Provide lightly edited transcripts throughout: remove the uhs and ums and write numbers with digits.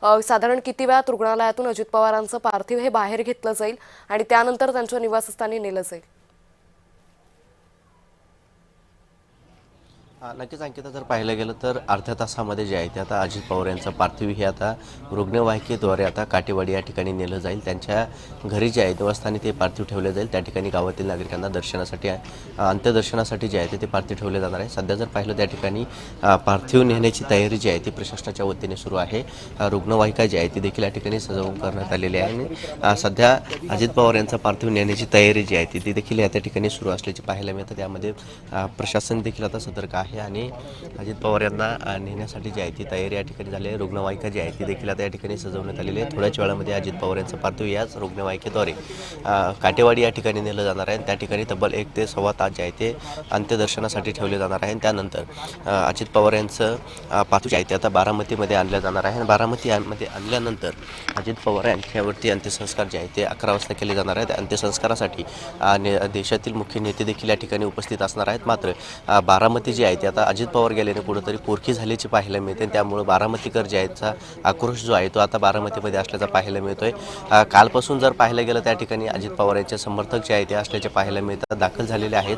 साधारण किती वेळात रुग्णालयातून अजित पवारांचं पार्थिव हे बाहेर घेतलं जाईल आणि त्यानंतर त्यांच्या निवासस्थानी नेलं जाईल? नक्कीच अंकिता, जर पाहिलं गेलं तर अर्ध्या तासामध्ये जे आहे ते आता अजित पवार यांचं पार्थिव हे आता रुग्णवाहिकेद्वारे आता काटेवाडी या ठिकाणी नेलं जाईल. त्यांच्या घरी जे आहे निवासस्थानी ते पार्थिव ठेवले जाईल. त्या ठिकाणी गावातील नागरिकांना दर्शनासाठी अंत्यदर्शनासाठी जे आहे ते पार्थिव ठेवले जाणार आहे. सध्या जर पाहिलं त्या ठिकाणी पार्थिव नेण्याची तयारी जी आहे ती प्रशासनाच्या वतीने सुरू आहे. रुग्णवाहिका जी आहे ती देखील या ठिकाणी सजवून करण्यात आलेली आहे आणि सध्या अजित पवार यांचा पार्थिव नेण्याची तयारी जी आहे ती देखील या त्या ठिकाणी सुरू असल्याची पाहायला मिळतं. त्यामध्ये प्रशासन देखील आता सतर्क आहे आणि अजित पवार यांना नेण्यासाठी जी आहे ती तयारी या ठिकाणी झाली आहे. रुग्णवाहिका जी आहे ती देखील आता या ठिकाणी सजवण्यात आलेली आहे. थोड्याच वेळामध्ये अजित पवार यांचं पार्थिव याच रुग्णवाहिकेद्वारे काटेवाडी या ठिकाणी नेलं जाणार आहे. त्या ठिकाणी तब्बल 1 ते सव्वा तास जे आहे ते अंत्यदर्शनासाठी ठेवले जाणार आहे. त्यानंतर अजित पवार यांचं पार्थिव जे आहे ते आता बारामतीमध्ये आणलं जाणार आहे. बारामतीमध्ये आणल्यानंतर अजित पवार यांच्यावरती अंत्यसंस्कार जे आहे ते 11 वाजता केले जाणार आहेत. अंत्यसंस्कारासाठी देशातील मुख्य नेते देखील या ठिकाणी उपस्थित असणार आहेत. मात्र बारामती जी आहे ते आता अजित पवार गेल्याने कुठंतरी पोरकी झाल्याची पाहायला मिळते. त्यामुळे बारामतीकर जे आहेचा आक्रोश जो आहे तो आता बारामतीमध्ये असल्याचा पाहायला मिळतोय. कालपासून जर पाहायला गेलं त्या ठिकाणी अजित पवार यांचे समर्थक जे आहे ते असल्याचे पाहायला मिळतात, दाखल झालेले आहेत.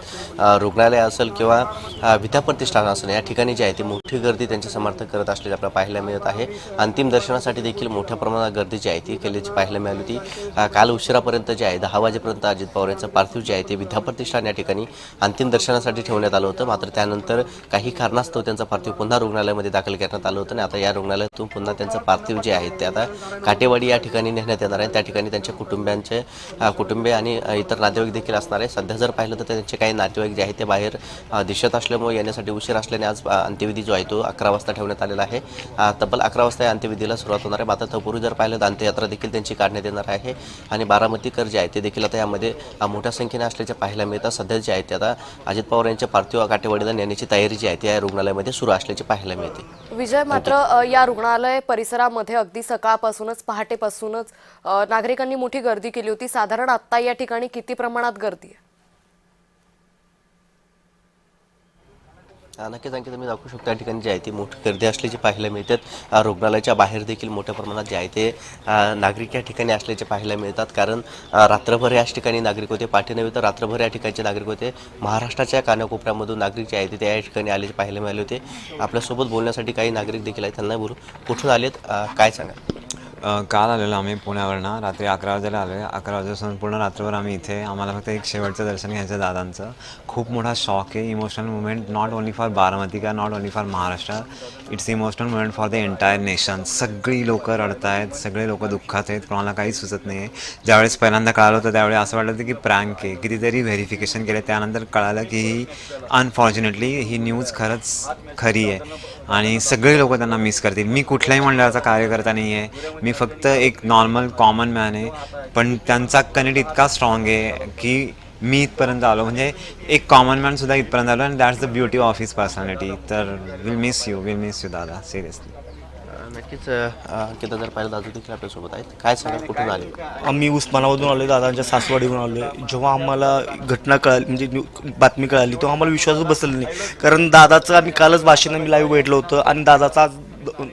रुग्णालय असेल किंवा विद्याप्रतिष्ठान असेल या ठिकाणी जे आहे ती मोठी गर्दी त्यांचे समर्थक करत असल्याचे आपल्याला पाहायला मिळत आहे. अंतिम दर्शनासाठी देखील मोठ्या प्रमाणात गर्दी जी आहे ती केल्याची पाहायला मिळाली होती. काल उशिरापर्यंत जे आहे 10 वाजेपर्यंत अजित पवार यांचं पार्थिव जे आहे ते विद्याप्रतिष्ठान या ठिकाणी अंतिम दर्शनासाठी ठेवण्यात आलं होतं. मात्र त्यानंतर काही कारणास्तव त्यांचं पार्थिव पुन्हा रुग्णालयामध्ये दाखल करण्यात आलं होतं आणि आता या रुग्णालयातून पुन्हा त्यांचं पार्थिव जे आहे ते आता काटेवाडी या ठिकाणी नेण्यात येणार आहे. त्या ठिकाणी त्यांच्या कुटुंबीय आणि इतर नातेवाईक देखील असणार आहे. सध्या जर पाहिलं तर त्यांचे काही नातेवाईक जे आहे ते बाहेर दिसत असल्यामुळे येण्यासाठी उशीर असल्याने आज अंत्यविधी जो आहे तो 11 वाजता ठेवण्यात आलेला आहे. तब्बल 11 वाजता या अंत्यविधीला सुरुवात होणार आहे. मात्र तत्पूर्वी जर पाहिलं तर अंत्ययात्रा देखील त्यांची काढण्यात येणार आहे आणि बारामतीकर जे आहे ते देखील आता यामध्ये मोठ्या संख्येने असल्याचे पाहायला मिळतात. सध्या जे आहे ते आता अजित पवार यांच्या पार्थिव काटेवाडीला नेण्याची तयारी जी आहे ती या रुग्णालयामध्ये सुरू असल्याचे पाहायला मिळते. विजय, मात्र या रुग्णालय परिसरामध्ये अगदी सकाळपासूनच पहाटेपासूनच नागरिकांनी मोठी गर्दी केली होती. साधारण आता या ठिकाणी किती प्रमाणात गर्दी आहे? नक्कीच आणखी तुम्ही दाखवू शकता या ठिकाणी जे आहे ती मोठी गर्दी असल्याची पाहायला मिळतात. रुग्णालयाच्या बाहेर देखील मोठ्या प्रमाणात जे आहे ते नागरिक या ठिकाणी असल्याचे पाहायला मिळतात. कारण रात्रभर याच ठिकाणी नागरिक होते, पाठी नव्हे तर रात्रभर या ठिकाणचे नागरिक होते. महाराष्ट्राच्या कानाकोपऱ्यामधून नागरिक जे आहे ते या ठिकाणी आल्याचे पाहायला मिळाले होते. आपल्यासोबत बोलण्यासाठी काही नागरिक देखील आहेत, त्यांना बोलू. कुठून आलेत, काय सांगा? काल आलेलो आम्ही पुण्यावरनं, रात्री 11 वाजायला आलो आहे. 11 वाजेपासून पूर्ण रात्रभर आम्ही इथे. आम्हाला फक्त एक शेवटचं दर्शन घ्यायचं दादांचं. खूप मोठा शॉक आहे, emotional moment, not only for Baramati का, not only for Maharashtra, it's emotional moment for the entire nation. सगळी लोकं रडत आहेत, सगळे लोक दुःखात आहेत, कोणाला काही सुचत नाही आहे. ज्यावेळेस पहिल्यांदा कळालं होतं त्यावेळी असं वाटलं होतं की प्रँक आहे. कितीतरी व्हेरिफिकेशन केले, त्यानंतर कळालं की ही अनफॉर्च्युनेटली ही न्यूज खरंच खरी आहे आणि सगळे लोक त्यांना मिस करतील. मी कुठल्याही मंडळाचा कार्यकर्ता नाही आहे, मी फक्त एक नॉर्मल कॉमन मॅन आहे. पण त्यांचा कनेक्ट इतका स्ट्रॉंग आहे की मी इथपर्यंत आलो, म्हणजे एक कॉमन मॅनसुद्धा इथपर्यंत आलो. And that's the beauty of his personality. तर विल मिस यू दादा, सिरियसली. नक्कीच किती जर पाहिलं दादा देखील आपल्यासोबत आहेत. काय सांगा, कुठून आले? आम्ही उस्मानाबादून आलो, दादांच्या सासवाडीहून आलो आहे. जेव्हा आम्हाला घटना कळाली, म्हणजे बातमी कळाली, तेव्हा आम्हाला विश्वासच बसला नाही. कारण दादाचं आम्ही कालच भाषण मी लाईव्ह भेटलो होतं आणि दादाचा आज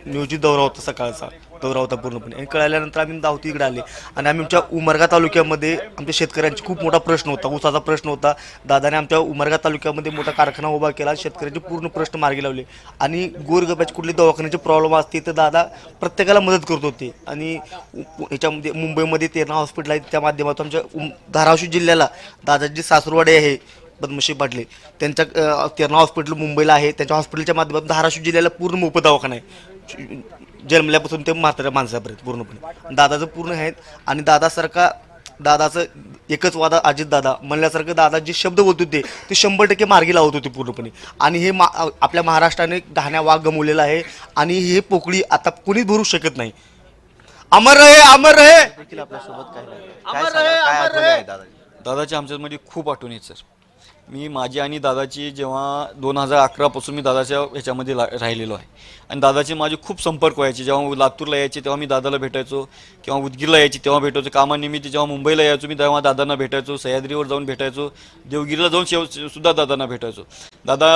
नियोजित दौरा होता, सकाळचा दौरा होता पूर्णपणे. आणि कळाल्यानंतर आम्ही धावती इकडे आले आणि आम्ही आमच्या उमरगा तालुक्यामध्ये आमच्या शेतकऱ्यांची खूप मोठा प्रश्न होता, ऊसाचा प्रश्न होता. दादाने आमच्या उमरगा तालुक्यामध्ये मोठा कारखाना उभा केला, शेतकऱ्यांचे पूर्ण प्रश्न मार्गी लावले आणि गोरगरिबाची कुठली दवाखान्याचे प्रॉब्लेम असते तर दादा प्रत्येकाला मदत करत होते. आणि ह्याच्यामध्ये मुंबईमध्ये तेरणा हॉस्पिटल आहे, त्या माध्यमातून आमच्या धाराशिव जिल्ह्याला दादाची सासरवाडी आहे पद्मश्री पाटले, त्यांच्या तेरणा हॉस्पिटल मुंबईला आहे, त्यांच्या हॉस्पिटलच्या माध्यमातून धाराशिव जिल्ह्याला पूर्ण मोफत दवाखाना आहे, जन्मल्यापासून ते म्हाताऱ्या माणसापर्यंत पूर्णपणे दादाचं पूर्ण आहेत. आणि दादासारखा, दादाचं एकच वादा अजित दादा म्हणल्यासारखं, दादा जे शब्द बोलत होते ते 100% मार्गी लावत होते पूर्णपणे. आणि हे आपल्या महाराष्ट्राने धान्या वाघ गमवलेला आहे आणि हे पोकळी आता कोणीच भरू शकत नाही. अमर रहे, अमर रहे. देखील आपल्यासोबत काय दादाची आमच्यामध्ये खूप आठवण आहेत सर. मी माझी आणि दादाची जेव्हा 2011 पासून मी दादाच्या ह्याच्यामध्ये राहिलेलो आहे आणि दादाचे माझे खूप संपर्क व्हायचे. जेव्हा लातूरला यायचे तेव्हा मी दादाला भेटायचो, किंवा उदगीरला यायची तेव्हा भेटायचो. कामानिमित्त जेव्हा मुंबईला यायचो मी तेव्हा दादांना भेटायचो, सह्याद्रीवर जाऊन भेटायचो, देवगिरीला जाऊन सुद्धा दादांना भेटायचो. दादा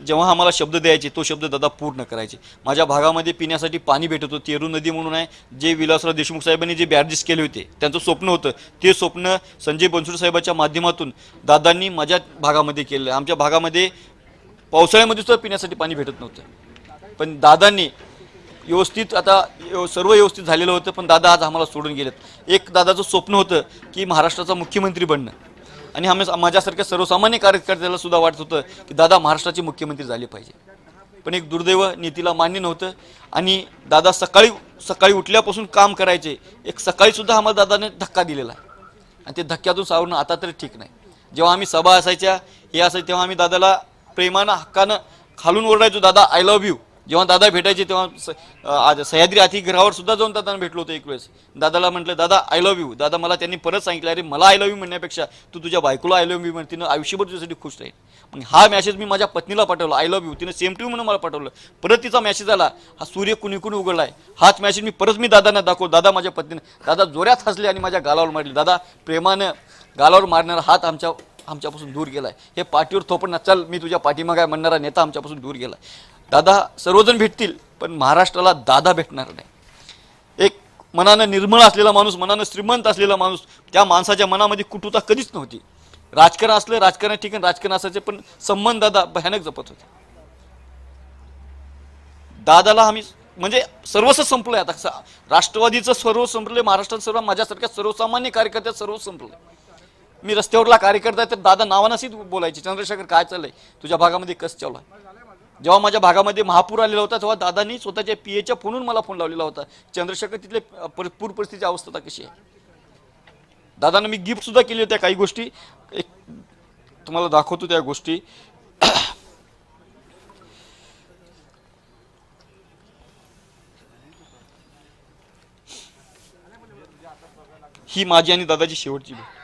जेव्हा आम्हाला शब्द द्यायचे तो शब्द दादा पूर्ण करायचे. माझ्या भागामध्ये पिण्यासाठी पाणी भेटत होतं. तेरू नदी म्हणून आहे, जे विलासराव देशमुख साहेबांनी जे बॅरेजेस केले होते त्यांचं स्वप्न होतं, ते स्वप्न संजय बनसोडे साहेबाच्या माध्यमातून दादांनी माझ्या भागामध्ये केलं. आमच्या भागामध्ये पावसाळ्यामध्ये सुद्धा पिण्यासाठी पाणी भेटत नव्हतं, पण दादांनी व्यवस्थित आता सर्व व्यवस्थित झालेलं होतं. पण दादा आज आम्हाला सोडून गेलेत. एक दादाचं स्वप्न होतं की महाराष्ट्राचा मुख्यमंत्री बनणं, आणि माझ्यासारख्या सर्वसामान्य कार्यकर्त्याला सुद्धा वाटत होतं की दादा महाराष्ट्राचे मुख्यमंत्री झाले पाहिजे. पण एक दुर्दैव नीतीला मान्य नव्हतं, आणि दादा सकाळी उठल्यापासून काम करायचे. एक सकाळीसुद्धा आम्हाला दादाने धक्का दिलेला आहे, आणि ते धक्क्यातून सावरणं आता तरी ठीक नाही. जेव्हा आम्ही सभा असायच्या हे असायचं तेव्हा आम्ही दादाला प्रेमानं हक्कानं खालून ओरडायचो, दादा आय लव्ह यू. जेव्हा दादा भेटायचे तेव्हा आज सह्याद्री अतिथीगृहावर सुद्धा जाऊन दादांना भेटलो होतो एक वेळेस. दादाला म्हटलं दादा आय लव्ह यू. दादा मला त्यांनी परत सांगितलं, अरे मला आय लव्ह यू म्हणण्यापेक्षा तू तुझ्या बायकोला आय लव्ह यू म्हण, तिनं आयुष्यभर तुझ्यासाठी खुश राहील. मग हा मॅसेज मी माझ्या पत्नीला पाठवला, आय लव्ह यू. तिनं सेम टू म्हणून मला पाठवलं. परत तिचा मॅसेज आला, हा सूर्य कुणी उघडला आहे. हाच मॅसेज मी दादांना दाखवला. दादा माझ्या पत्नीनं दादा जोरात हसले आणि माझ्या गालावर मारले. दादा प्रेमानं गालावर मारणारा हात आमच्यापासून दूर गेलाय. हे पाठीवर थोपडणार, चल मी तुझ्या पाठीमागे आहे म्हणणारा नेता आमच्यापासून दूर गेला. दादा सर्वजण भेटतील, पण महाराष्ट्राला दादा भेटणार नाही. एक मनानं निर्मळ असलेला माणूस, मनानं श्रीमंत असलेला माणूस, त्या माणसाच्या मनामध्ये कुटुता कधीच नव्हती. राजकारण असलं, राजकारण ठिकाण राजकारण असायचे, पण संबंध दादा भयानक जपत होते. दादाला आम्ही म्हणजे सर्वस्व संपलंय. आता राष्ट्रवादीचं सर्व संपलंय, महाराष्ट्रात सर्व माझ्यासारख्या सर्वसामान्य कार्यकर्त्यात सर्व संपलंय. मी रस्त्यावरला कार्यकर्ता आहे तर दादा नावानाशीच बोलायचे, चंद्रशेखर काय चाललंय, तुझ्या भागामध्ये कसं चालू आहे. जेव्हा माझ्या भागामध्ये महापूर आलेला होता तेव्हा दादांनी स्वतःच्या पीएच्या फोनून मला फोन लावलेला होता, चंद्रशेखर तिथले पूर परिस्थितीची अवस्था कशी आहे. दादांना मी गिफ्ट सुद्धा केली होत्या काही गोष्टी, एक तुम्हाला दाखवतो त्या गोष्टी. ही माझी आणि दादाची शेवटची भेट.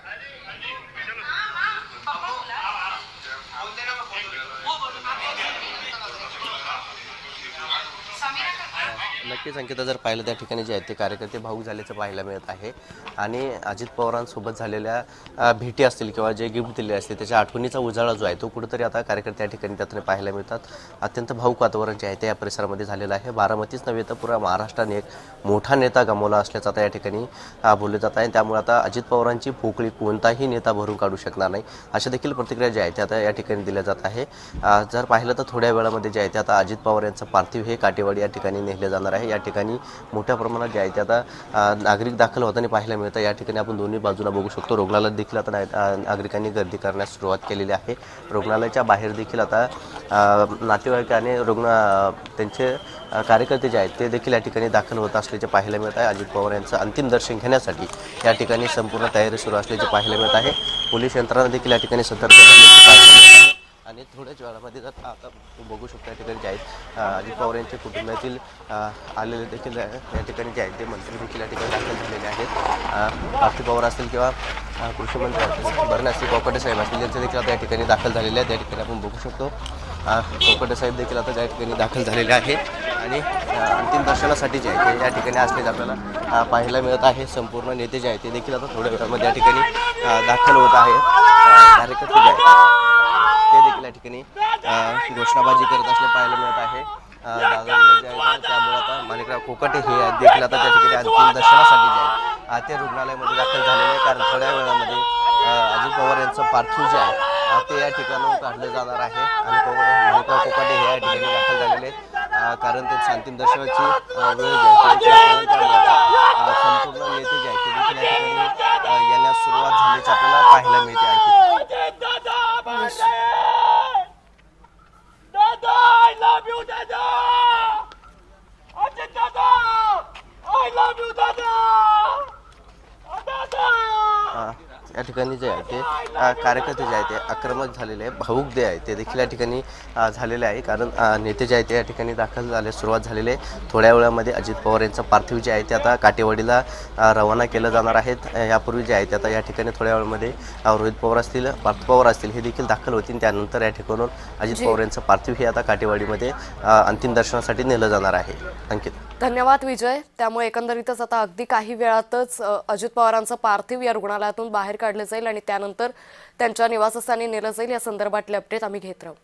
नक्कीच अंकिता, जर पाहिलं त्या ठिकाणी जे आहेत ते कार्यकर्ते भाऊक झाल्याचं पाहायला मिळत आहे. आणि अजित पवारांसोबत झालेल्या भेटी असतील किंवा जे गिफ्ट दिले असतील त्याच्या आठवणीचा उजाळा जो आहे तो कुठेतरी आता कार्यकर्ते या ठिकाणी त्यातून पाहायला मिळतात. अत्यंत भाऊक वातावरण जे आहे ते या परिसरामध्ये झालेलं आहे. बारामतीच नव्हे तर पुरा महाराष्ट्राने एक मोठा नेता गमावला असल्याचं आता या ठिकाणी बोलले जात आहे. त्यामुळे आता अजित पवारांची पोकळी कोणताही नेता भरून काढू शकणार नाही, अशा देखील प्रतिक्रिया ज्या आहेत त्या आता या ठिकाणी दिल्या जात आहे. जर पाहिलं तर थोड्या वेळामध्ये जे आहे ते आता अजित पवार यांचं पार्थिव हे काटेवाडी या ठिकाणी नेले जाणार आहे. या ठिकाणी मोठ्या प्रमाणात जे आहे ते आता नागरिक दाखल होताना पाहायला मिळतं. या ठिकाणी आपण दोन्ही बाजूला बघू शकतो. रुग्णालयात देखील आता नागरिकांनी गर्दी करण्यास सुरुवात केलेली आहे. रुग्णालयाच्या बाहेर देखील आता नातेवाईक आणि त्यांचे कार्यकर्ते जे आहेत ते देखील या ठिकाणी दाखल होत असल्याचे पाहायला मिळत आहे. अजित पवार यांचं अंतिम दर्शन घेण्यासाठी या ठिकाणी संपूर्ण तयारी सुरू असल्याचे पाहायला मिळत आहे. पोलीस यंत्रणा देखील या ठिकाणी सतर्क झाल्याचे पाहायला मिळत आहे. आणि थोड्याच वेळामध्ये जर आता बघू शकतो या ठिकाणी जे आहेत अजित पवार यांच्या कुटुंबातील आलेले देखील या ठिकाणी जे आहेत ते मंत्री देखील या ठिकाणी दाखल झालेले आहेत. पार्थिव पवार असतील किंवा कृषी मंत्री असतील, बर्णे असतील, कोकाटे साहेब असतील, यांचे देखील आता या ठिकाणी दाखल झालेले आहेत. या ठिकाणी आपण बघू शकतो कोकाटे साहेब देखील आता त्या ठिकाणी दाखल झालेले आहेत. आणि अंतिम दर्शनासाठी जे आहे ते या ठिकाणी असलेले आपल्याला पाहायला मिळत आहे. संपूर्ण नेते जे आहेत ते देखील आता थोड्या वेळामध्ये या ठिकाणी दाखल होत आहेत. कार्यकर्ते जे आहेत ते देखील या ठिकाणी घोषणाबाजी करत असले पाहायला मिळत आहे. दादांना जे आहे त्यामुळे आता माणिकराव कोकाटे हे देखील आता त्या ठिकाणी अंतिम दर्शनासाठी जे आहे ते रुग्णालयामध्ये दाखल झालेले आहे. कारण थोड्या वेळामध्ये अजित पवार यांचं पार्थिव जे आहे ते या ठिकाणाहून काढलं जाणार आहे. आणि माणिकराव कोकाटे हे या ठिकाणी दाखल झालेले आहेत. कारण त्यांचं अंतिम दर्शनाची वेळ जी आहे त्यामुळे संपूर्ण नेते जे आहेत ते देखील या ठिकाणी येण्यास सुरुवात झाल्याची आपल्याला पाहायला मिळते आहे. या ठिकाणी जे आहे ते कार्यकर्ते जे आहे ते आक्रमक झालेले आहे, भाऊक जे आहे ते देखील या ठिकाणी झालेले आहे. कारण नेते जे आहे ते या ठिकाणी दाखल झाले सुरुवात झालेले आहे. थोड्या वेळामध्ये अजित पवार यांचं पार्थिव जे आहे ते आता काटेवाडीला रवाना केलं जाणार आहेत. यापूर्वी जे आहे ते आता या ठिकाणी थोड्या वेळामध्ये रोहित पवार असतील, पार्थ पवार असतील हे देखील दाखल होतील. त्यानंतर या ठिकाणून अजित पवार यांचं पार्थिव हे आता काटेवाडीमध्ये अंतिम दर्शनासाठी नेलं जाणार आहे. अंकित, धन्यवाद विजय. त्यामुळे एकंदरीतच आता अगदी काही वेळातच अजित पवारांचं पार्थिव या रुग्णालयातून बाहेर काढलं जाईल आणि त्यानंतर त्यांच्या निवासस्थानी नेलं जाईल. या संदर्भातले अपडेट आम्ही घेत राहू.